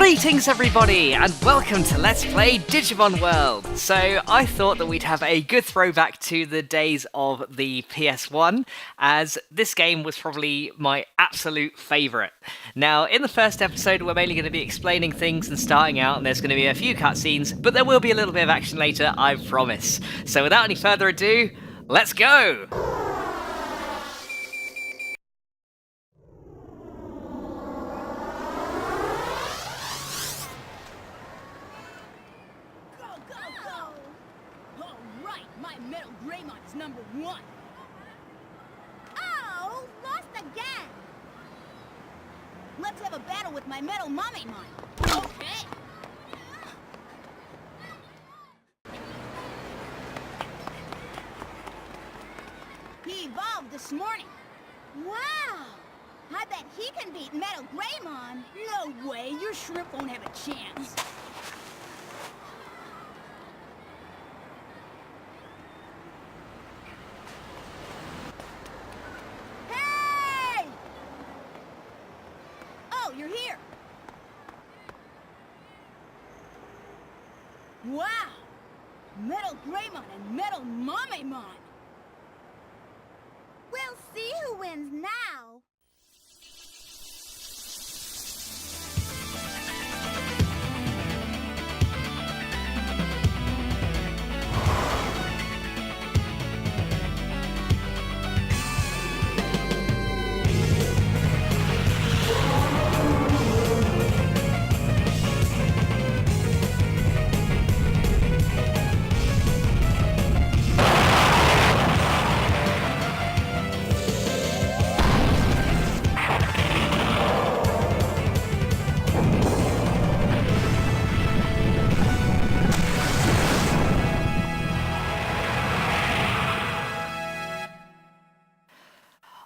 Greetings everybody, and welcome to Let's Play Digimon World! So, I thought that we'd have a good throwback to the days of the PS1, as this game was probably my absolute favourite. Now, in the first episode, we're mainly going to be explaining things and starting out, and there's going to be a few cutscenes, but there will be a little bit of action later, I promise. So without any further ado, let's go! Number one. Oh, lost again. Let's have a battle with my metal mommy mine. Okay. He evolved this morning. Wow. I bet he can beat Metal Greymon. No way. Your shrimp won't have a chance. You're here. Wow! Metal Greymon and Metal Mommymon. We'll see who wins now.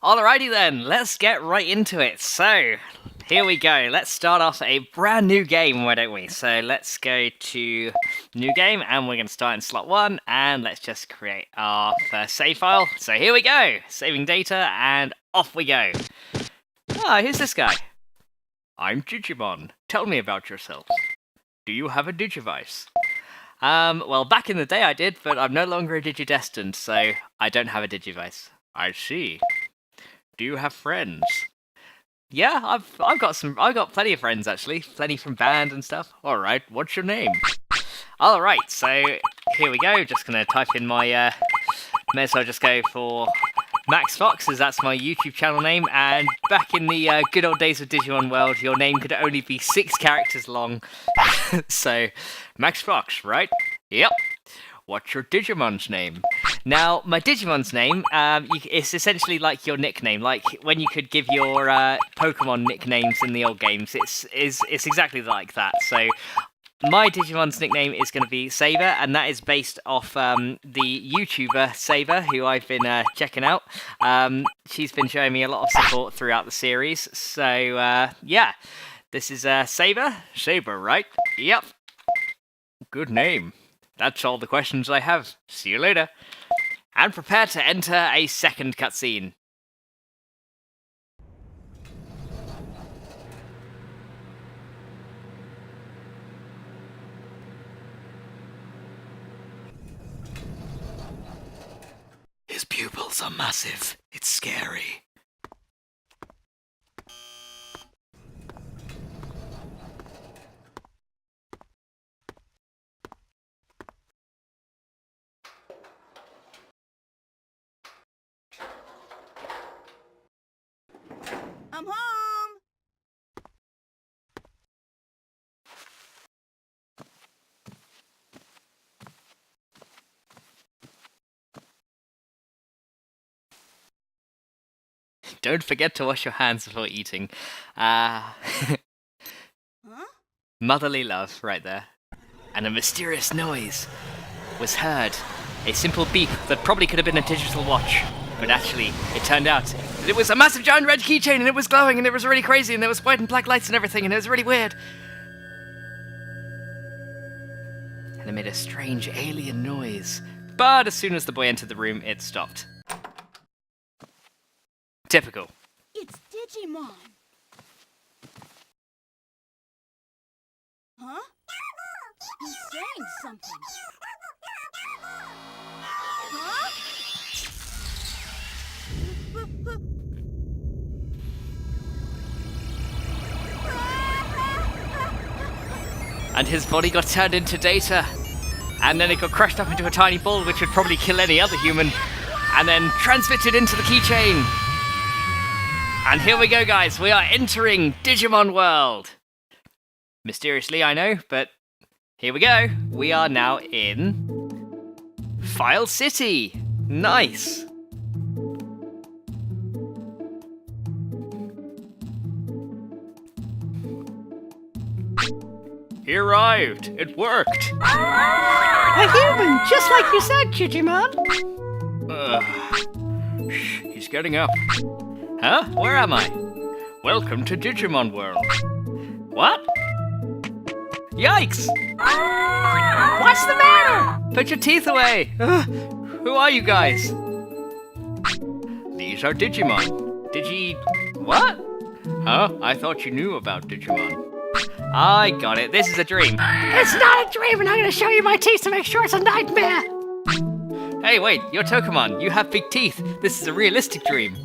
Alrighty then, let's get right into it. So, here we go. Let's start off a brand new game, why don't we? So, let's go to new game, and we're going to start in slot 1, and let's just create our first save file. So, here we go. Saving data, and off we go. Ah, who's this guy? I'm Jijimon. Tell me about yourself. Do you have a Digivice? Well, back in the day I did, but I'm no longer a Digidestined, so I don't have a Digivice. I see. Do you have friends? Yeah, I've got plenty of friends actually, plenty from band and stuff. All right, what's your name? All right, so here we go. Just gonna type in my. May as well just go for Max Fox, as that's my YouTube channel name. And back in the good old days of Digimon World, your name could only be 6 characters long. So, Max Fox, right? Yep. What's your Digimon's name? Now, my Digimon's name, it's essentially like your nickname. Like, when you could give your Pokemon nicknames in the old games, it's exactly like that. So, my Digimon's nickname is going to be Saber, and that is based off the YouTuber Saber, who I've been checking out. She's been showing me a lot of support throughout the series. So, yeah, this is Saber. Saber, right? Yep. Good name. That's all the questions I have. See you later. And prepare to enter a second cutscene. His pupils are massive. It's scary. I'm home! Don't forget to wash your hands before eating. Huh? Motherly love, right there. And a mysterious noise was heard. A simple beep that probably could have been a digital watch. But actually, it turned out that it was a massive giant red keychain, and it was glowing, and it was really crazy, and there was white and black lights and everything, and it was really weird. And it made a strange alien noise. But as soon as the boy entered the room, it stopped. Typical. It's Digimon. Huh? He's saying something. Huh? And his body got turned into data. And then it got crushed up into a tiny ball which would probably kill any other human. And then transmitted into the keychain. And here we go, guys. We are entering Digimon World. Mysteriously, I know, but here we go. We are now in File City. Nice. He arrived. It worked. A human, just like you said, Jijimon. Shh, he's getting up. Huh? Where am I? Welcome to Digimon World. What? Yikes! What's the matter? Put your teeth away. Who are you guys? These are Digimon. What? Huh? I thought you knew about Digimon. I got it. This is a dream. It's not a dream, and I'm going to show you my teeth to make sure it's a nightmare. Hey, wait. You're Tokamon. You have big teeth. This is a realistic dream.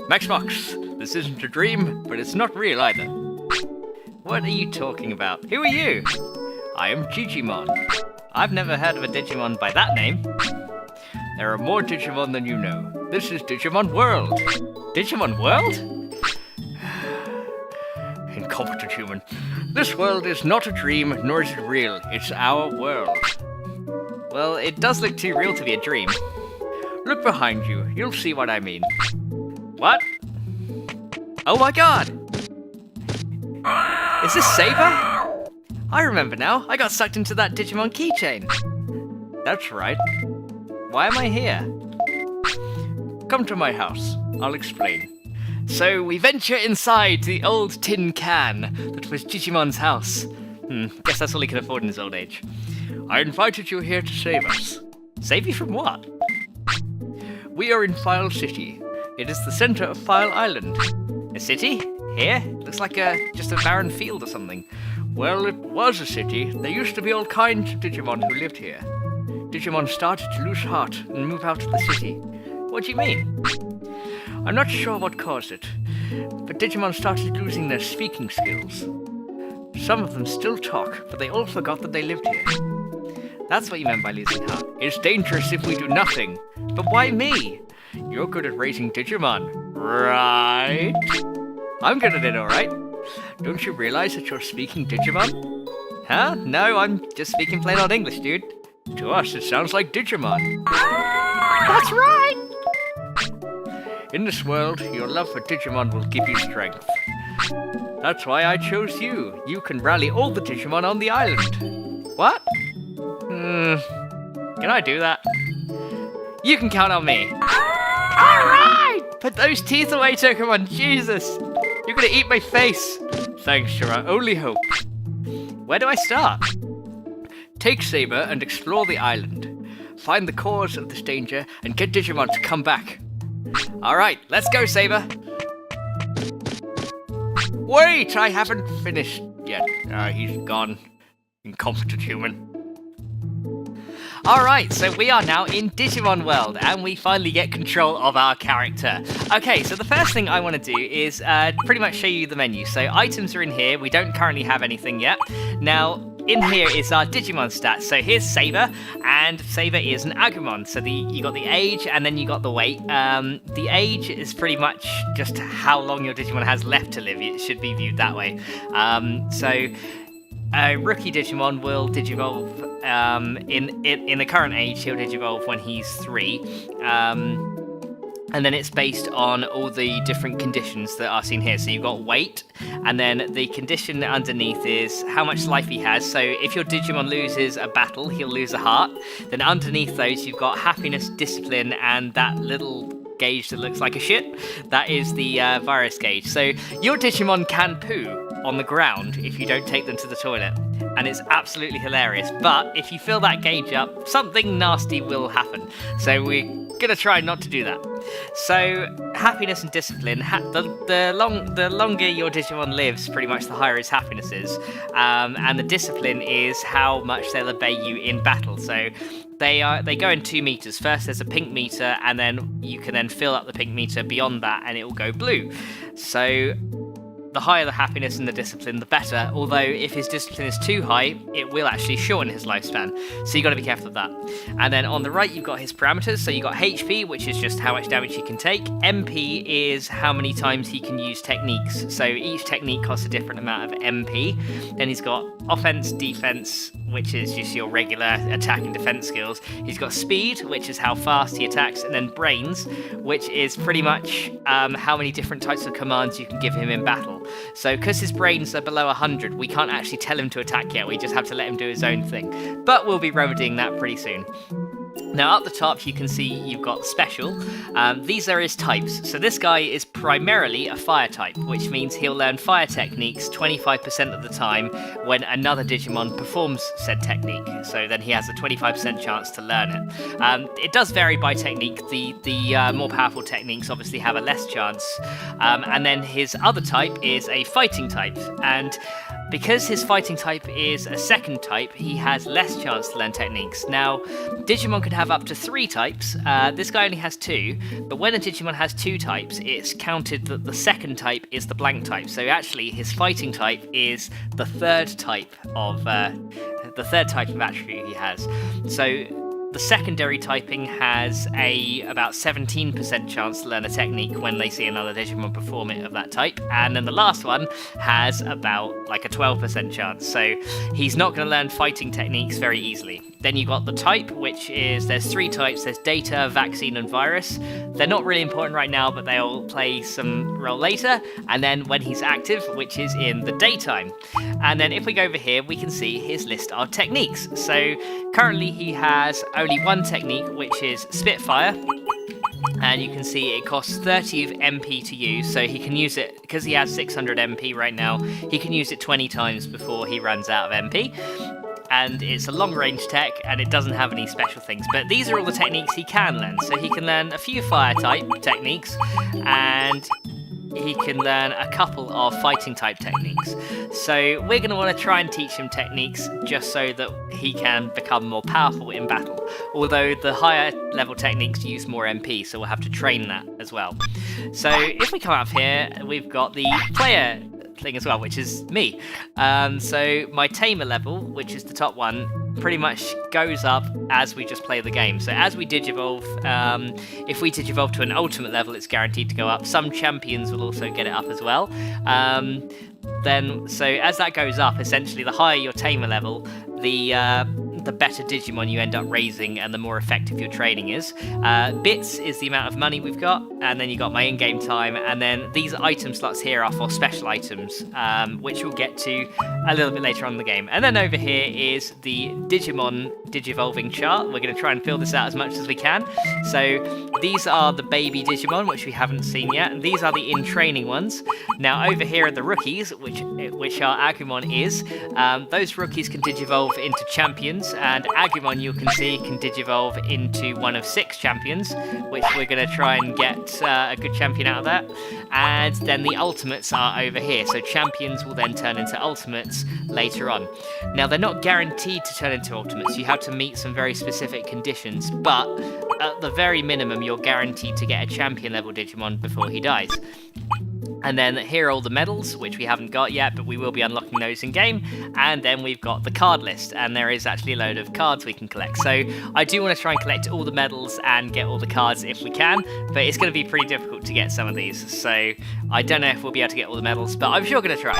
Maxbox, this isn't a dream, but it's not real either. What are you talking about? Who are you? I am Jijimon. I've never heard of a Digimon by that name. There are more Digimon than you know. This is Digimon World. Digimon World? Incompetent human. This world is not a dream, nor is it real. It's our world. Well, it does look too real to be a dream. Look behind you. You'll see what I mean. What? Oh my god! Is this Saber? I remember now. I got sucked into that Digimon keychain. That's right. Why am I here? Come to my house. I'll explain. So we venture inside the old tin can that was Jijimon's house. Guess that's all he could afford in his old age. I invited you here to save us. Save you from what? We are in File City. It is the center of File Island. A city? Here? Looks like just a barren field or something. Well, it was a city. There used to be all kinds of Digimon who lived here. Digimon started to lose heart and move out of the city. What do you mean? I'm not sure what caused it, but Digimon started losing their speaking skills. Some of them still talk, but they all forgot that they lived here. That's what you meant by losing heart. It's dangerous if we do nothing. But why me? You're good at raising Digimon, right? I'm good at it, alright. Don't you realize that you're speaking Digimon? Huh? No, I'm just speaking plain old English, dude. To us, it sounds like Digimon. That's right. In this world, your love for Digimon will give you strength. That's why I chose you. You can rally all the Digimon on the island. What? Can I do that? You can count on me. Alright! Put those teeth away, Tokamon. Jesus! You're gonna eat my face. Thanks, you're our only hope. Where do I start? Take Saber and explore the island. Find the cause of this danger and get Digimon to come back. Alright, let's go, Saber. Wait, I haven't finished yet. He's gone. Incompetent human. Alright, so we are now in Digimon World, and we finally get control of our character. Okay, so the first thing I want to do is pretty much show you the menu. So items are in here. We don't currently have anything yet. Now, in here is our Digimon stats. So here's Saber, and Saber is an Agumon. So you got the age, and then you got the weight. The age is pretty much just how long your Digimon has left to live. It should be viewed that way. A rookie Digimon will digivolve in the current age. He'll digivolve when he's 3, and then it's based on all the different conditions that are seen here. So you've got weight, and then the condition underneath is how much life he has. So if your Digimon loses a battle, he'll lose a heart. Then underneath those, you've got happiness, discipline, and that little gauge that looks like a shit. That is the virus gauge. So your Digimon can poo on the ground if you don't take them to the toilet, and it's absolutely hilarious. But if you fill that gauge up, something nasty will happen. So we're gonna try not to do that. So, happiness and discipline, the longer your Digimon lives, pretty much the higher his happiness is. And the discipline is how much they'll obey you in battle. So, they go in 2 meters. First there's a pink meter, and then you can then fill up the pink meter beyond that, and it will go blue. So, the higher the happiness and the discipline, the better. Although if his discipline is too high, it will actually shorten his lifespan. So you got to be careful of that. And then on the right, you've got his parameters. So you got HP, which is just how much damage he can take. MP is how many times he can use techniques. So each technique costs a different amount of MP. Then he's got offense, defense, which is just your regular attack and defense skills. He's got speed, which is how fast he attacks, and then brains, which is pretty much how many different types of commands you can give him in battle. So because his brains are below 100, we can't actually tell him to attack yet, we just have to let him do his own thing. But we'll be remedying that pretty soon. Now up the top you can see you've got special. These are his types. So this guy is primarily a fire type, which means he'll learn fire techniques 25% of the time when another Digimon performs said technique. So then he has a 25% chance to learn it. It does vary by technique. The more powerful techniques obviously have a less chance. And then his other type is a fighting type. And because his fighting type is a second type, he has less chance to learn techniques. Now, Digimon could have up to 3 types. This guy only has 2, but when a Digimon has 2 types, it's counted that the second type is the blank type. So actually, his fighting type is the third type of attribute he has. So the secondary typing has about 17% chance to learn a technique when they see another Digimon perform it of that type, and then the last one has about like a 12% chance, so he's not going to learn fighting techniques very easily. Then you've got the type, which is, there's 3 types, there's data, vaccine, and virus. They're not really important right now, but they'll play some role later, and then when he's active, which is in the daytime. And then if we go over here, we can see his list of techniques. So currently he has only 1 technique, which is Spitfire, and you can see it costs 30 of MP to use, so he can use it, because he has 600 MP right now, he can use it 20 times before he runs out of MP. And it's a long-range tech, and it doesn't have any special things. But these are all the techniques he can learn. So he can learn a few fire-type techniques, and he can learn a couple of fighting-type techniques. So we're going to want to try and teach him techniques just so that he can become more powerful in battle. Although the higher-level techniques use more MP, so we'll have to train that as well. So if we come up here, we've got the player thing as well, which is me. So my tamer level, which is the top one, pretty much goes up as we just play the game. So as we digivolve, if we digivolve to an ultimate level, it's guaranteed to go up. Some champions will also get it up as well. So as that goes up, essentially the higher your tamer level, the better Digimon you end up raising and the more effective your training is. Bits is the amount of money we've got, and then you got my in-game time, and then these item slots here are for special items, which we'll get to a little bit later on in the game. And then over here is the Digimon digivolving chart. We're going to try and fill this out as much as we can. So these are the baby Digimon, which we haven't seen yet. These are the in-training ones. Now over here are the rookies, which our Agumon is. Those rookies can digivolve into champions, and Agumon, you can see, can digivolve into one of 6 champions, which we're going to try and get a good champion out of that. And then the ultimates are over here, so champions will then turn into ultimates later on. Now they're not guaranteed to turn into ultimates, you have to meet some very specific conditions, but at the very minimum you're guaranteed to get a champion level Digimon before he dies. And then here are all the medals, which we haven't got yet, but we will be unlocking those in game. And then we've got the card list, and there is actually a load of cards we can collect. So I do want to try and collect all the medals and get all the cards if we can, but it's going to be pretty difficult to get some of these. So I don't know if we'll be able to get all the medals, but I'm sure going to try.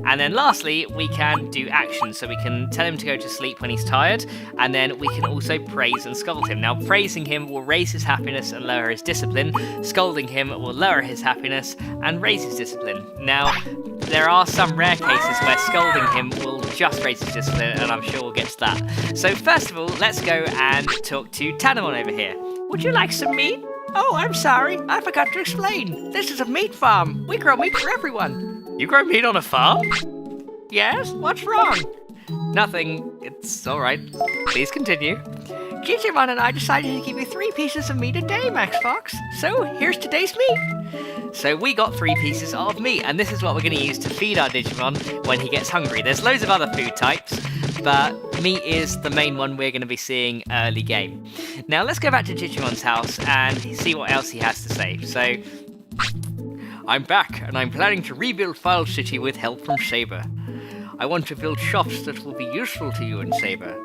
And then lastly, we can do actions. So we can tell him to go to sleep when he's tired, and then we can also praise and scold him. Now, praising him will raise his happiness and lower his discipline. Scolding him will lower his happiness and raise his discipline. Now, there are some rare cases where scolding him will just raise his discipline, and I'm sure we'll get to that. So first of all, let's go and talk to Tanemon over here. Would you like some meat? Oh, I'm sorry. I forgot to explain. This is a meat farm. We grow meat for everyone. You grow meat on a farm? Yes? What's wrong? Nothing. It's alright. Please continue. Jijimon and I decided to give you 3 pieces of meat a day, Max Fox. So, here's today's meat. So we got 3 pieces of meat, and this is what we're going to use to feed our Digimon when he gets hungry. There's loads of other food types, but meat is the main one we're going to be seeing early game. Now let's go back to Jijimon's house and see what else he has to say. So, I'm back, and I'm planning to rebuild File City with help from Saber. I want to build shops that will be useful to you and Saber.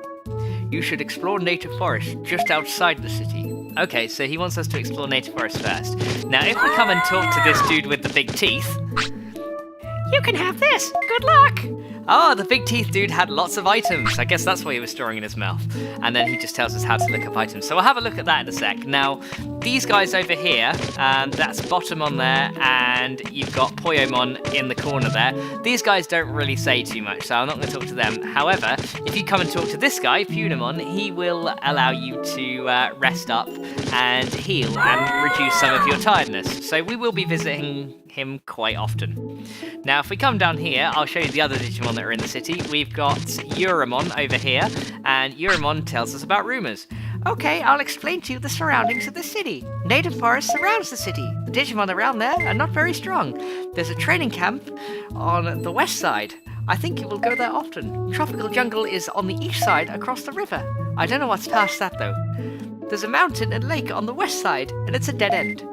You should explore native forest just outside the city. Okay, so he wants us to explore native forest first. Now, if we come and talk to this dude with the big teeth... You can have this. Good luck. Oh, the big teeth dude had lots of items. I guess that's what he was storing in his mouth. And then he just tells us how to look up items. So we'll have a look at that in a sec. Now, these guys over here, that's Bottomon there, and you've got Poyomon in the corner there. These guys don't really say too much, so I'm not going to talk to them. However, if you come and talk to this guy, Punamon, he will allow you to rest up and heal and reduce some of your tiredness. So we will be visiting him quite often. Now, if we come down here, I'll show you the other Digimon that are in the city. We've got Uramon over here, and Uramon tells us about rumours. Okay, I'll explain to you the surroundings of the city. Native forest surrounds the city. The Digimon around there are not very strong. There's a training camp on the west side. I think you will go there often. Tropical Jungle is on the east side across the river. I don't know what's past that though. There's a mountain and lake on the west side, and it's a dead end.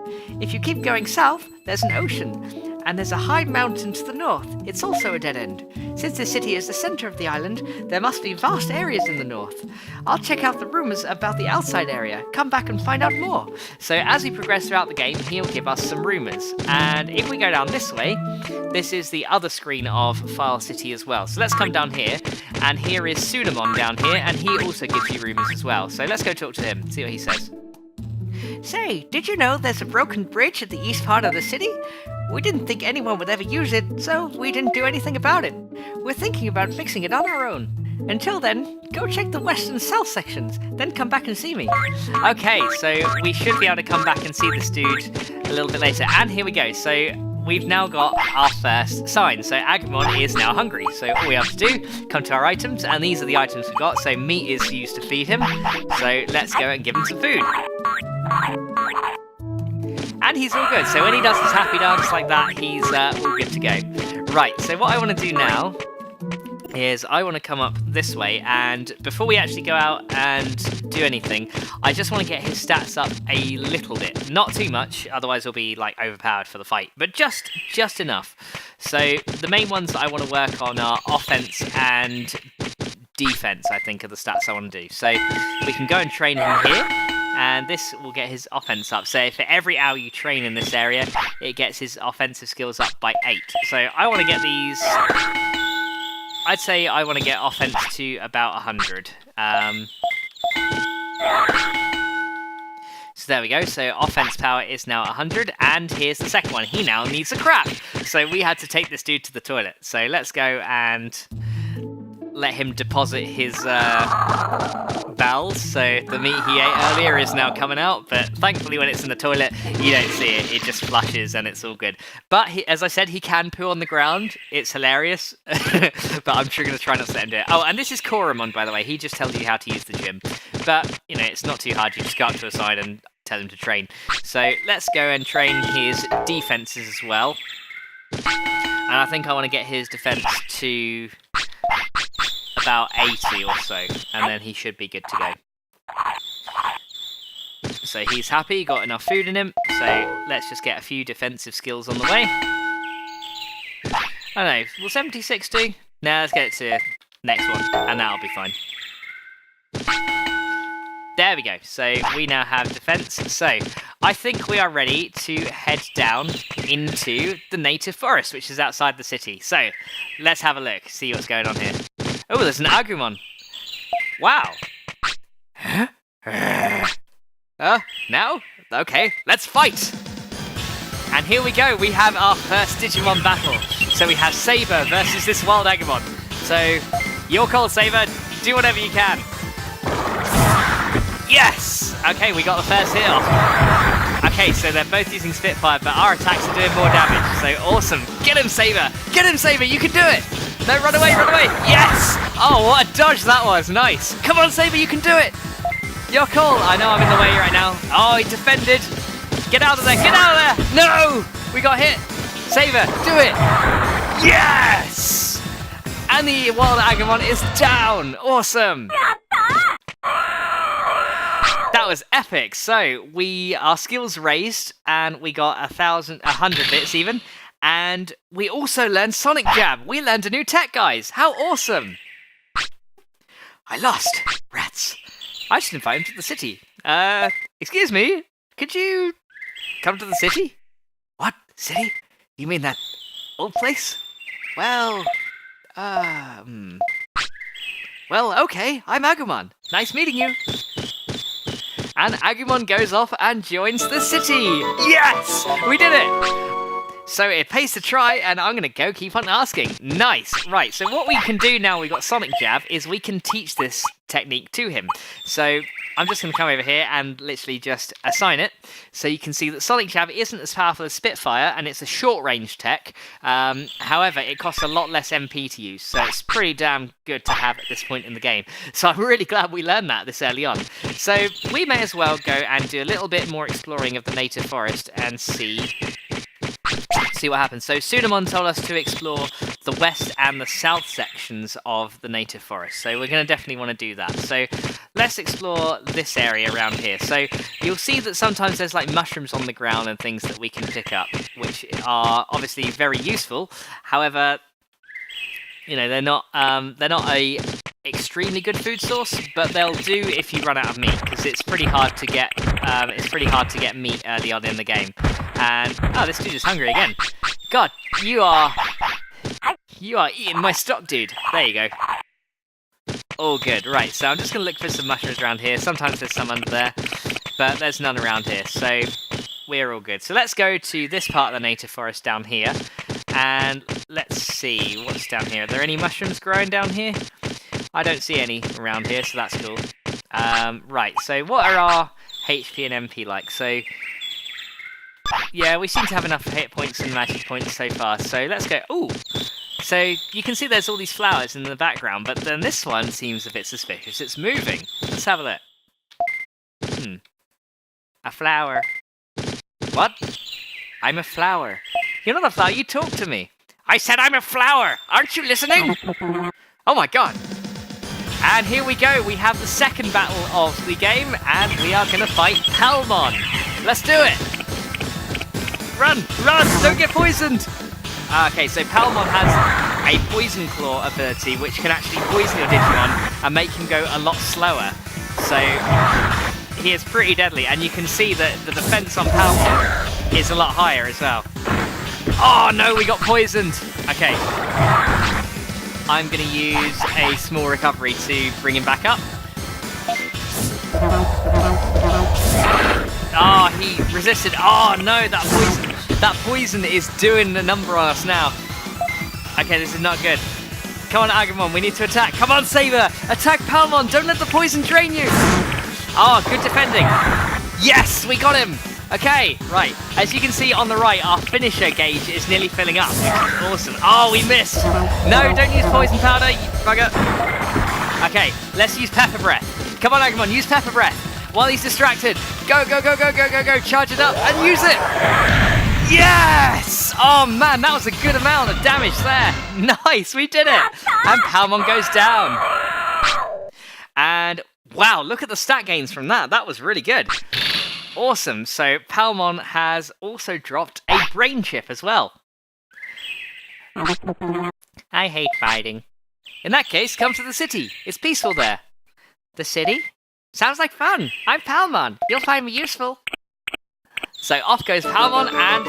If you keep going south, there's an ocean, and there's a high mountain to the north. It's also a dead end. Since the city is the center of the island, there must be vast areas in the north. I'll check out the rumors about the outside area. Come back and find out more. So as we progress throughout the game, he'll give us some rumors. And if we go down this way, this is the other screen of File City as well. So let's come down here, and here is Sunamon down here, and he also gives you rumors as well. So let's go talk to him, see what he says. Say, did you know there's a broken bridge at the east part of the city? We didn't think anyone would ever use it, so we didn't do anything about it. We're thinking about fixing it on our own. Until then, go check the west and south sections, then come back and see me. Okay, so we should be able to come back and see this dude a little bit later. And here we go. So we've now got our first sign. So Agumon is now hungry. So all we have to do, come to our items, and these are the items we've got. So meat is used to feed him. So let's go and give him some food. And he's all good. So when he does his happy dance like that, he's all good to go. Right, so what I want to do now is I want to come up this way, and before we actually go out and do anything, I just want to get his stats up a little bit. Not too much, otherwise he'll be like overpowered for the fight, but just enough. So the main ones that I want to work on are offense and defense, I think, are the stats I want to do. So we can go and train him here, and this will get his offense up. So for every hour you train in this area, it gets his offensive skills up by 8. So I want to get these... I'd say I want to get offense to about 100. So there we go. So offense power is now 100, and here's the second one. He now needs a crap. So we had to take this dude to the toilet. So let's go and let him deposit his bowels. So the meat he ate earlier is now coming out, but thankfully when it's in the toilet, you don't see it. It just flushes and it's all good. But as I said, he can poo on the ground. It's hilarious, but I'm sure going to try not to let him do it. Oh, and this is Koromon, by the way. He just tells you how to use the gym. But, you know, it's not too hard. You just go up to a side and tell him to train. So let's go and train his defenses as well. And I think I want to get his defense to about 80 or so, and then he should be good to go. So he's happy, got enough food in him, so let's just get a few defensive skills on the way. I don't know, will 76 do? Nah, let's get it to next one, and that'll be fine. There we go, so we now have defense. So I think we are ready to head down into the native forest, which is outside the city. So let's have a look, see what's going on here. Oh, there's an Agumon. Wow. Now? Okay, let's fight! And here we go, we have our first Digimon battle. So we have Saber versus this wild Agumon. So, your call, Saber, do whatever you can. Yes! Okay, we got the first hit off. Okay, so they're both using Spitfire, but our attacks are doing more damage. So awesome. Get him, Saber! Get him, Saber! You can do it! No, run away, run away! Yes! Oh, what a dodge that was. Nice. Come on, Saber, you can do it! Your call. I know I'm in the way right now. Oh, he defended. Get out of there. Get out of there. No! We got hit. Saver, do it. Yes! And the wild Agumon is down. Awesome. That was epic. So our skills raised, and we got 100 bits even. And we also learned Sonic Jab. We learned a new tech, guys. How awesome. I lost. Rats. I should invite him to the city. Excuse me. Could you come to the city? What? City? You mean that old place? Well, Well, okay. I'm Agumon. Nice meeting you. And Agumon goes off and joins the city. Yes! We did it! So it pays to try, and I'm going to go keep on asking. Nice. Right, so what we can do now we've got Sonic Jab is we can teach this technique to him. So I'm just going to come over here and literally just assign it. So you can see that Sonic Jab isn't as powerful as Spitfire, and it's a short-range tech. However, it costs a lot less MP to use, so it's pretty damn good to have at this point in the game. So I'm really glad we learned that this early on. So we may as well go and do a little bit more exploring of the native forest and see what happens. So Sudamon told us to explore the west and the south sections of the native forest. So we're going to definitely want to do that. So let's explore this area around here. So you'll see that sometimes there's like mushrooms on the ground and things that we can pick up, which are obviously very useful. However, you know, they're not a extremely good food source, but they'll do if you run out of meat, because it's pretty hard to get meat early on in the game. And oh, this dude is hungry again. God, you are eating my stock, dude. There you go. All good. Right, so I'm just gonna look for some mushrooms around here. Sometimes there's some under there, but there's none around here, so we're all good. So let's go to this part of the native forest down here, and let's see what's down here. Are there any mushrooms growing down here? I don't see any around here, so that's cool. Right, so what are our HP and MP like? So yeah, we seem to have enough hit points and magic points so far, so let's go. Ooh! So you can see there's all these flowers in the background, but then this one seems a bit suspicious. It's moving. Let's have a look. A flower. What? I'm a flower. You're not a flower, you talk to me. I said I'm a flower! Aren't you listening? Oh my god. And here we go, we have the second battle of the game, and we are going to fight Palmon. Let's do it! Run! Run! Don't get poisoned! Okay, so Palmon has a Poison Claw ability, which can actually poison your Digimon and make him go a lot slower. So he is pretty deadly, and you can see that the defense on Palmon is a lot higher as well. Oh no, we got poisoned! Okay. I'm going to use a small recovery to bring him back up. Oh, he resisted. Oh no, that poison is doing the number on us now. Okay, this is not good. Come on, Agumon, we need to attack. Come on, Saber! Attack Palmon! Don't let the poison drain you! Oh, good defending. Yes, we got him! Okay, right. As you can see on the right, our finisher gauge is nearly filling up. Awesome. Oh, we missed! No, don't use poison powder, you bugger. Okay, let's use pepper breath. Come on, Agumon, use pepper breath. While he's distracted. Go, go, go, go, go, go, go. Charge it up and use it! Yes! Oh man, that was a good amount of damage there. Nice, we did it! And Palmon goes down. And wow, look at the stat gains from that. That was really good. Awesome, so Palmon has also dropped a brain chip as well. I hate fighting. In that case, come to the city. It's peaceful there. The city? Sounds like fun. I'm Palmon. You'll find me useful. So off goes Palmon, and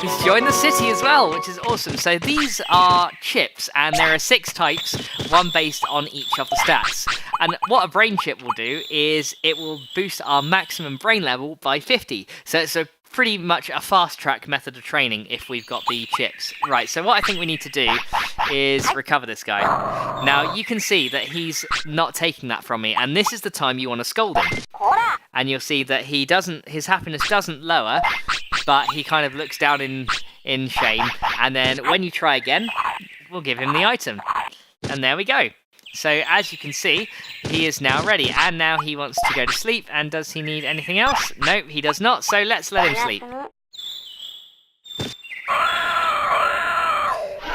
he's joined the city as well, which is awesome. So these are chips, and there are 6 types, one based on each of the stats. And what a brain chip will do is it will boost our maximum brain level by 50. So it's pretty much a fast track method of training if we've got the chips. Right, so what I think we need to do is recover this guy. Now, you can see that he's not taking that from me, and this is the time you want to scold him. And you'll see that his happiness doesn't lower, but he kind of looks down in shame. And then when you try again, we'll give him the item. And there we go. So as you can see, he is now ready, and now he wants to go to sleep. And does he need anything else? Nope, he does not, so let's let him sleep.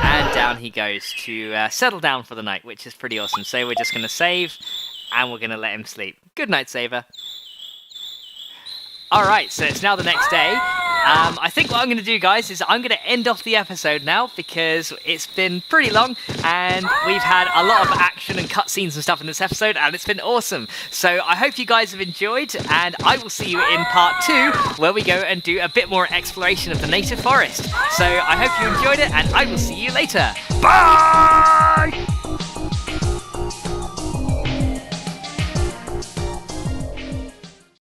And down he goes to settle down for the night, which is pretty awesome. So we're just going to save, and we're going to let him sleep. Good night, Saber. Alright, so it's now the next day. I think what I'm going to do, guys, is I'm going to end off the episode now because it's been pretty long and we've had a lot of action and cutscenes and stuff in this episode, and it's been awesome. So I hope you guys have enjoyed, and I will see you in part 2 where we go and do a bit more exploration of the native forest. So I hope you enjoyed it, and I will see you later. Bye!